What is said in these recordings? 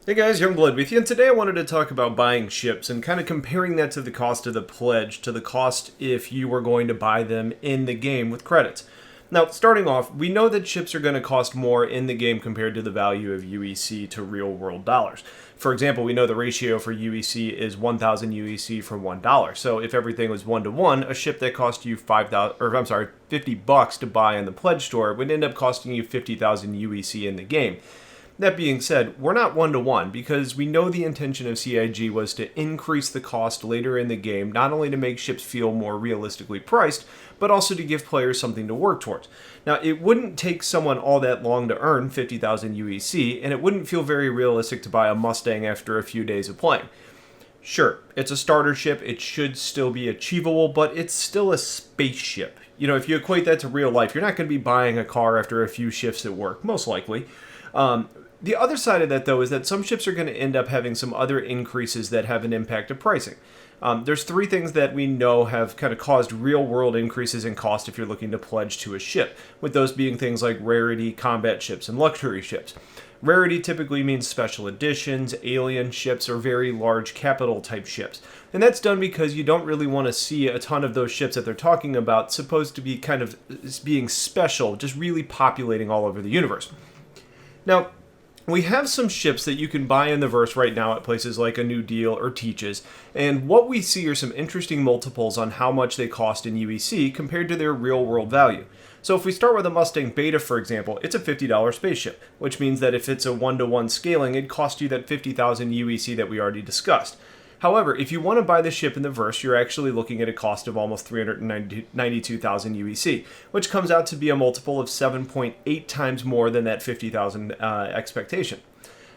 Hey guys, Youngblood with you, and today I wanted to talk about buying ships and kind of comparing that to the cost of the pledge to the cost if you were going to buy them in the game with credits. Now, starting off, we know that ships are going to cost more in the game compared to the value of UEC to real world dollars. For example, we know the ratio for UEC is 1,000 UEC for $1. So if everything was 1 to 1, a ship that cost you $50 to buy in the pledge store would end up costing you 50,000 UEC in the game. That being said, we're not 1 to 1 because we know the intention of CIG was to increase the cost later in the game, not only to make ships feel more realistically priced, but also to give players something to work towards. Now, it wouldn't take someone all that long to earn 50,000 UEC, and it wouldn't feel very realistic to buy a Mustang after a few days of playing. Sure, it's a starter ship, it should still be achievable, but it's still a spaceship. You know, if you equate that to real life, you're not going to be buying a car after a few shifts at work, most likely. The other side of that, though, is that some ships are going to end up having some other increases that have an impact of pricing. There's three things that we know have kind of caused real-world increases in cost if you're looking to pledge to a ship, with those being things like rarity, combat ships, and luxury ships. Rarity typically means special editions, alien ships, or very large capital-type ships. And that's done because you don't really want to see a ton of those ships that they're talking about supposed to be kind of being special, just really populating all over the universe. Now, we have some ships that you can buy in the verse right now at places like A New Deal or Teaches, and what we see are some interesting multiples on how much they cost in UEC compared to their real-world value. So if we start with a Mustang Beta, for example, it's a $50 spaceship, which means that if it's a 1-to-1 scaling, it'd cost you that 50,000 UEC that we already discussed. However, if you want to buy the ship in the verse, you're actually looking at a cost of almost 392,000 UEC, which comes out to be a multiple of 7.8 times more than that 50,000 expectation.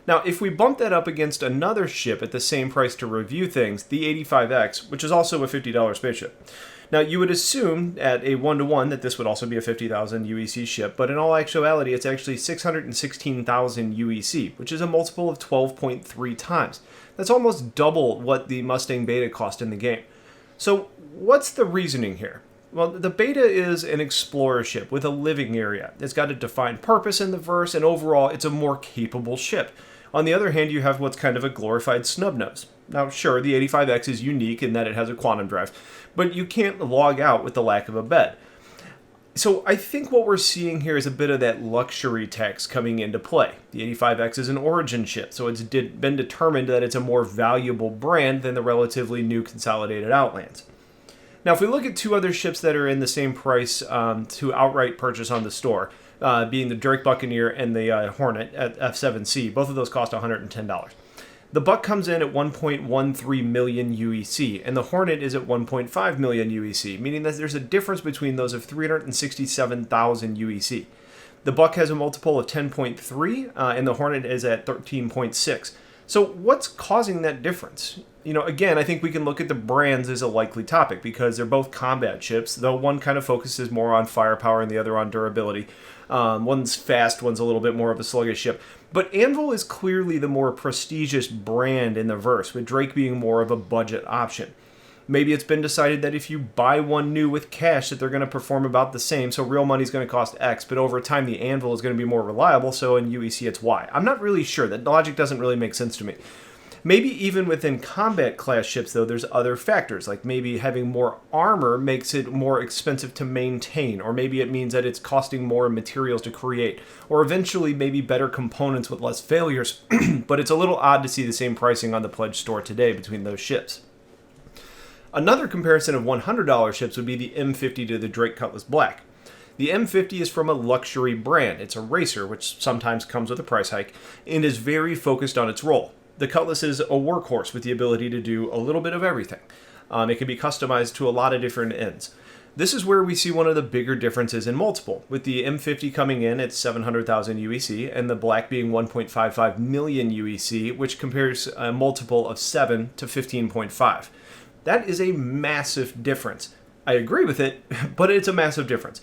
Now, if we bump that up against another ship at the same price to review things, the 85X, which is also a $50 spaceship. Now, you would assume at a 1-to-1 that this would also be a 50,000 UEC ship, but in all actuality, it's actually 616,000 UEC, which is a multiple of 12.3 times. That's almost double what the Mustang Beta cost in the game. So, what's the reasoning here? Well, the Beta is an explorer ship with a living area. It's got a defined purpose in the verse, and overall, it's a more capable ship. On the other hand, you have what's kind of a glorified snubnose. Now, sure, the 85X is unique in that it has a quantum drive, but you can't log out with the lack of a bed. So I think what we're seeing here is a bit of that luxury tax coming into play. The 85X is an origin ship, so it's been determined that it's a more valuable brand than the relatively new consolidated Outlands. Now, if we look at two other ships that are in the same price to outright purchase on the store, being the Drake Buccaneer and the Hornet at F7C, both of those cost $110. The Buck comes in at 1.13 million UEC, and the Hornet is at 1.5 million UEC, meaning that there's a difference between those of 367,000 UEC. The Buck has a multiple of 10.3, and the Hornet is at 13.6. So what's causing that difference? You know, again, I think we can look at the brands as a likely topic because they're both combat ships, though one kind of focuses more on firepower and the other on durability. One's fast, one's a little bit more of a sluggish ship. But Anvil is clearly the more prestigious brand in the verse, with Drake being more of a budget option. Maybe it's been decided that if you buy one new with cash that they're going to perform about the same, so real money's going to cost X, but over time the Anvil is going to be more reliable, so in UEC it's Y. I'm not really sure. That logic doesn't really make sense to me. Maybe even within combat class ships, though, there's other factors, like maybe having more armor makes it more expensive to maintain, or maybe it means that it's costing more materials to create, or eventually maybe better components with less failures, but it's a little odd to see the same pricing on the pledge store today between those ships. Another comparison of $100 ships would be the M50 to the Drake Cutlass Black. The M50 is from a luxury brand. It's a racer, which sometimes comes with a price hike, and is very focused on its role. The Cutlass is a workhorse with the ability to do a little bit of everything. It can be customized to a lot of different ends. This is where we see one of the bigger differences in multiple, with the M50 coming in at 700,000 UEC and the Black being 1.55 million UEC, which compares a multiple of 7 to 15.5. That is a massive difference. I agree with it, but it's a massive difference.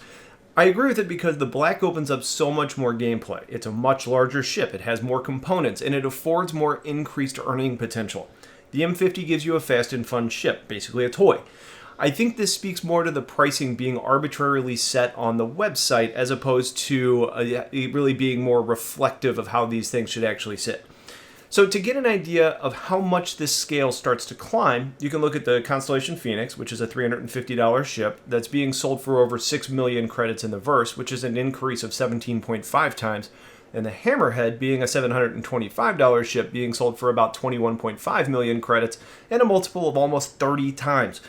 I agree with it because the Black opens up so much more gameplay. It's a much larger ship, it has more components, and it affords more increased earning potential. The M50 gives you a fast and fun ship, basically a toy. I think this speaks more to the pricing being arbitrarily set on the website as opposed to really being more reflective of how these things should actually sit. So to get an idea of how much this scale starts to climb, you can look at the Constellation Phoenix, which is a $350 ship that's being sold for over 6 million credits in the verse, which is an increase of 17.5 times, and the Hammerhead being a $725 ship being sold for about 21.5 million credits and a multiple of almost 30 times.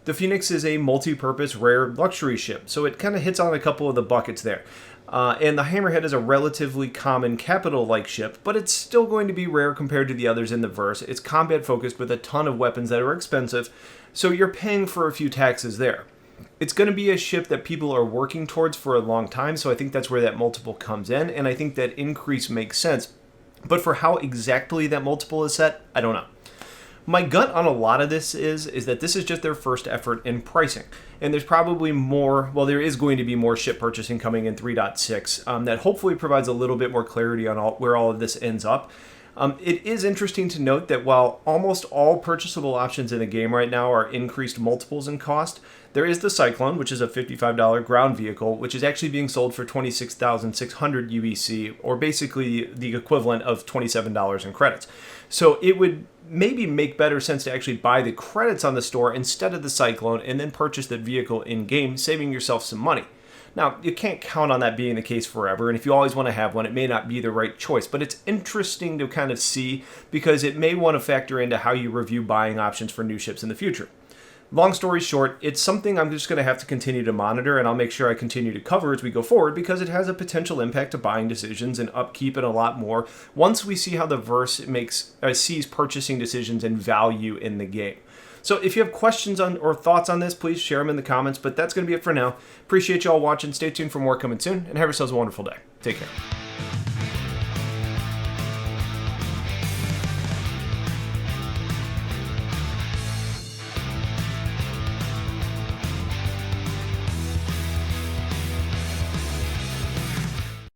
The Phoenix is a multi-purpose rare luxury ship, so it kind of hits on a couple of the buckets there. And the Hammerhead is a relatively common capital-like ship, but it's still going to be rare compared to the others in the verse. It's combat-focused with a ton of weapons that are expensive, so you're paying for a few taxes there. It's going to be a ship that people are working towards for a long time, so I think that's where that multiple comes in, and I think that increase makes sense. But for how exactly that multiple is set, I don't know. My gut on a lot of this is that this is just their first effort in pricing. And there's probably more, well, there is going to be more ship purchasing coming in 3.6 that hopefully provides a little bit more clarity on where all of this ends up. It is interesting to note that while almost all purchasable options in the game right now are increased multiples in cost, there is the Cyclone, which is a $55 ground vehicle, which is actually being sold for 26,600 UEC, or basically the equivalent of $27 in credits. So it would maybe make better sense to actually buy the credits on the store instead of the Cyclone and then purchase the vehicle in-game, saving yourself some money. Now, you can't count on that being the case forever, and if you always want to have one, it may not be the right choice, but it's interesting to kind of see because it may want to factor into how you review buying options for new ships in the future. Long story short, it's something I'm just going to have to continue to monitor, and I'll make sure I continue to cover as we go forward because it has a potential impact to buying decisions and upkeep and a lot more once we see how the verse sees purchasing decisions and value in the game. So if you have questions on or thoughts on this, please share them in the comments, but that's going to be it for now. Appreciate you all watching. Stay tuned for more coming soon, and have yourselves a wonderful day. Take care.